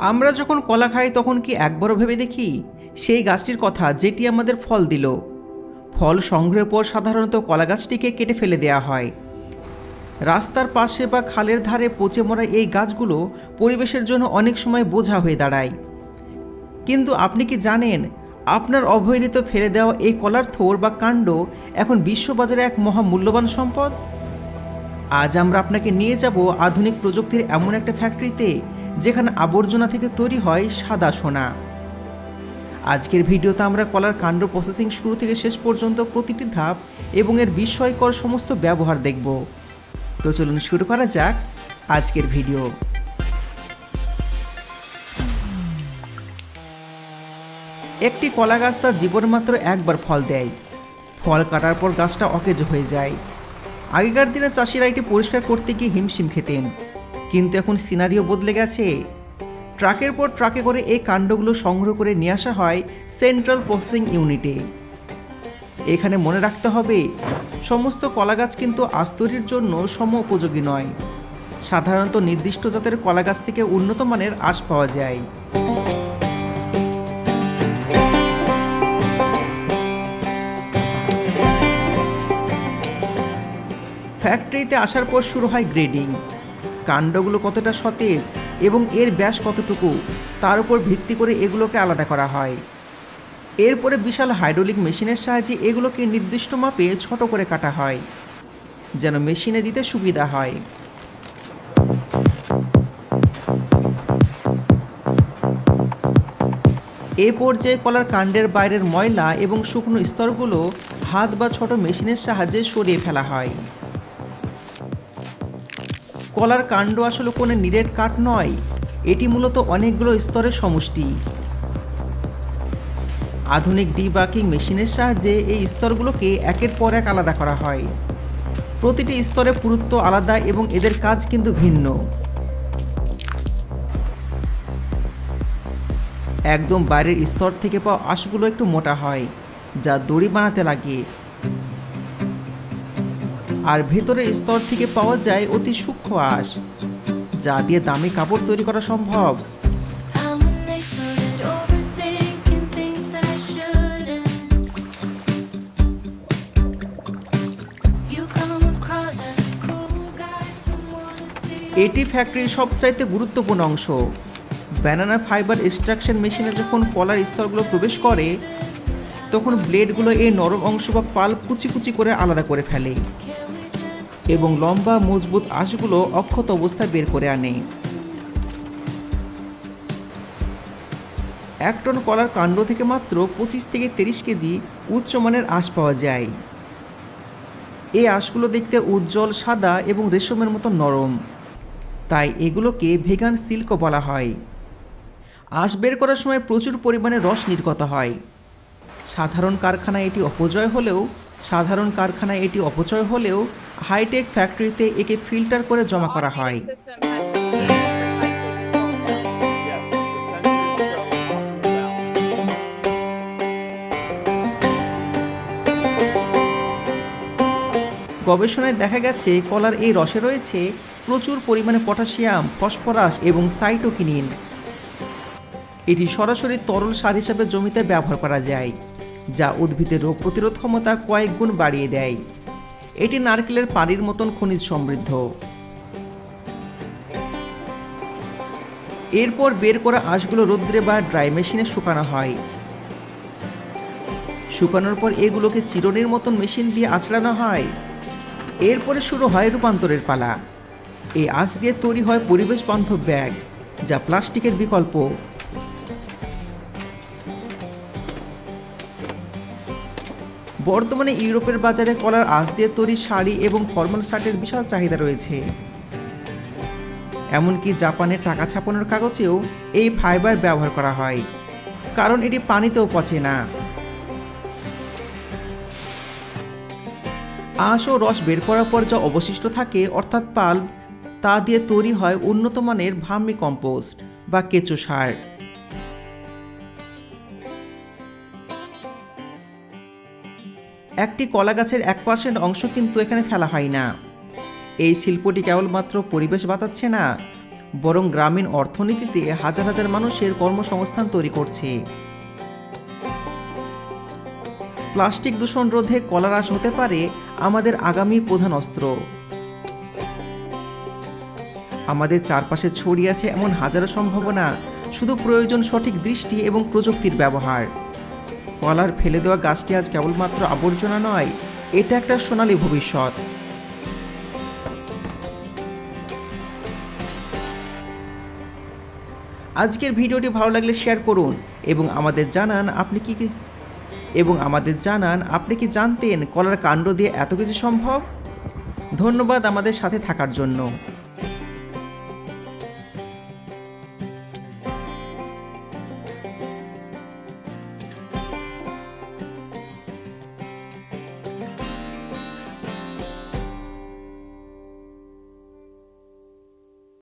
আমরা যখন কলা খাই তখন কি একবারও ভেবে দেখি সেই গাছটির কথা যেটি আমাদের ফল দিল? ফল সংগ্রহের পর সাধারণত কলা গাছটিকে কেটে ফেলে দেওয়া হয়। রাস্তার পাশে বা খালের ধারে পচে মরা এই গাছগুলো পরিবেশের জন্য অনেক সময় বোঝা হয়ে দাঁড়ায়। কিন্তু আপনি কি জানেন, আপনার অবহেলিত ফেলে দেওয়া এই কলার থোড় বা কাণ্ড এখন বিশ্ববাজারে এক মহামূল্যবান সম্পদ? আজ আমরা আপনাকে নিয়ে যাব আধুনিক প্রযুক্তির এমন একটা ফ্যাক্টরিতে যেখানে আবর্জনা থেকে তৈরি হয় সাদা সোনা। আজকের ভিডিওতে আমরা কলার কাণ্ড প্রসেসিং শুরু থেকে শেষ পর্যন্ত প্রতিটি ধাপ এবং এর বিস্ময়কর সমস্ত ব্যবহার দেখব। তো চলুন শুরু করা যাক আজকের ভিডিও। একটি কলা গাছ তার জীবনে মাত্র একবার ফল দেয়। ফল কাটার পর গাছটা অকেজো হয়ে যায়। আগেকার দিনে চাষিরা এটি পরিষ্কার করতে গিয়ে হিমশিম খেতেন, কিন্তু এখন সিনারিও বদলে গেছে। ট্রাকের পর ট্রাকে করে এই কাণ্ডগুলো সংগ্রহ করে নিয়ে আসা হয় সেন্ট্রাল প্রসেসিং ইউনিটে। এখানে মনে রাখতে হবে, সমস্ত কলা গাছ কিন্তু আঁশ তৈরির জন্য সম উপযোগী নয়। সাধারণত নির্দিষ্ট জাতের কলা গাছ থেকে উন্নত মানের আঁশ পাওয়া যায়। ফ্যাক্টরিতে আসার পর শুরু হয় গ্রেডিং। কাণ্ডগুলো কতটা সতেজ এবং এর ব্যাস কতটুকু তার উপর ভিত্তি করে এগুলোকে আলাদা করা হয়। এরপরে বিশাল হাইড্রোলিক মেশিনের সাহায্যে এগুলোকে নির্দিষ্ট মাপে ছোট করে কাটা হয়, যেন মেশিনে দিতে সুবিধা হয়। এ পর্যায়ে কলার কাণ্ডের বাইরের ময়লা এবং শুকনো স্তরগুলো হাত বা ছোট মেশিনের সাহায্যে সরিয়ে ফেলা হয়। কলার কাণ্ড আসলে কোনো নিরেট কাঠ নয়, এটি মূলত অনেকগুলো স্তরের সমষ্টি। আধুনিক ডিবাকিং মেশিনের সাহায্যে এই স্তরগুলোকে একের পর এক আলাদা করা হয়। প্রতিটি স্তরে পুরুত্ব আলাদা এবং এদের কাজ কিন্তু ভিন্ন। একদম বাইরের স্তর থেকে পাওয়া আঁশগুলো একটু মোটা হয়, যা দড়ি বানাতে লাগে। আর ভেতরের স্তর থেকে পাওয়া যায় অতি সূক্ষ্ম আঁশ, যা দিয়ে দামি কাপড় তৈরি করা সম্ভব। এটি ফ্যাক্টরির সবচাইতে গুরুত্বপূর্ণ অংশ। ব্যানানা ফাইবার এক্সট্রাকশন মেশিনে যখন কলার স্তরগুলো প্রবেশ করে, তখন ব্লেডগুলো এই নরম অংশ বা পাল্প কুচি কুচি করে আলাদা করে ফেলে এবং লম্বা মজবুত আঁশগুলো অক্ষত অবস্থায় বের করে আনে। 1 টন কলার কাণ্ড থেকে মাত্র 25 থেকে 30 কেজি উচ্চমানের আঁশ পাওয়া যায়। এই আঁশগুলো দেখতে উজ্জ্বল সাদা এবং রেশমের মতো নরম, তাই এগুলোকে ভেগান সিল্কও বলা হয়। আঁশ বের করার সময় প্রচুর পরিমাণে রস নির্গত হয়। সাধারণ কারখানায় এটি অপচয় হলেও হাইটেক ফ্যাক্টরিতে একে ফিল্টার করে জমা করা হয়। গবেষণায় দেখা গেছে কলার এই রসে রয়েছে প্রচুর পরিমাণে পটাশিয়াম, ফসফরাস এবং সাইটোকিনিন। এটি সরাসরি তরল সার হিসাবে জমিতে ব্যবহার করা যায়, যা উদ্ভিদের রোগ প্রতিরোধ ক্ষমতা কয়েক গুণ বাড়িয়ে দেয়। এটি নারকেলের পানির মতন খনিজ সমৃদ্ধ। এরপর বের করা আঁশগুলো রৌদ্রে বা ড্রাই মেশিনে শুকানো হয়। শুকানোর পর এগুলোকে চিরুনির মতন মেশিন দিয়ে আঁচড়ানো হয়। এরপরে শুরু হয় রূপান্তরের পালা। এই আঁশ দিয়ে তৈরি হয় পরিবেশ বান্ধব ব্যাগ, যা প্লাস্টিকের বিকল্প। বর্তমানে ইউরোপের বাজারে কলার আঁশ দিয়ে তৈরি শাড়ি এবং ফর্মাল শার্টের বিশাল চাহিদা রয়েছে। এমনকি জাপানের টাকা ছাপানোর কাগজেও এই ফাইবার ব্যবহার করা হয়, কারণ এটি পানিতেও পচে না। আঁশ ও রস বের করার পর যা অবশিষ্ট থাকে, অর্থাৎ পাল্প, তা দিয়ে তৈরি হয় উন্নত মানের ভার্মি কম্পোস্ট বা কেঁচো সার। একটি কলা গাছের 1% অংশ কিন্তু এখানে ফেলা হয় না। এই শিল্পটি কেবলমাত্র পরিবেশ বাঁচাচ্ছে না, বরং গ্রামীণ অর্থনীতিতে হাজার হাজার মানুষের কর্মসংস্থান তৈরি করছে। প্লাস্টিক দূষণ রোধে কলা হ্রাস হতে পারে আমাদের আগামী প্রধান অস্ত্র। আমাদের চারপাশে ছড়িয়ে আছে এমন হাজারো সম্ভাবনা, শুধু প্রয়োজন সঠিক দৃষ্টি এবং প্রযুক্তির ব্যবহার। কলার ফেলে দেওয়া গাছটি আজ কেবলমাত্র আবর্জনা নয়, এটা একটা সোনালী ভবিষ্যৎ। আজকের ভিডিওটি ভালো লাগলে শেয়ার করুন এবং আমাদের জানান আপনি কি জানতেন কলার কাণ্ড দিয়ে এত কিছু সম্ভব। ধন্যবাদ আমাদের সাথে থাকার জন্য।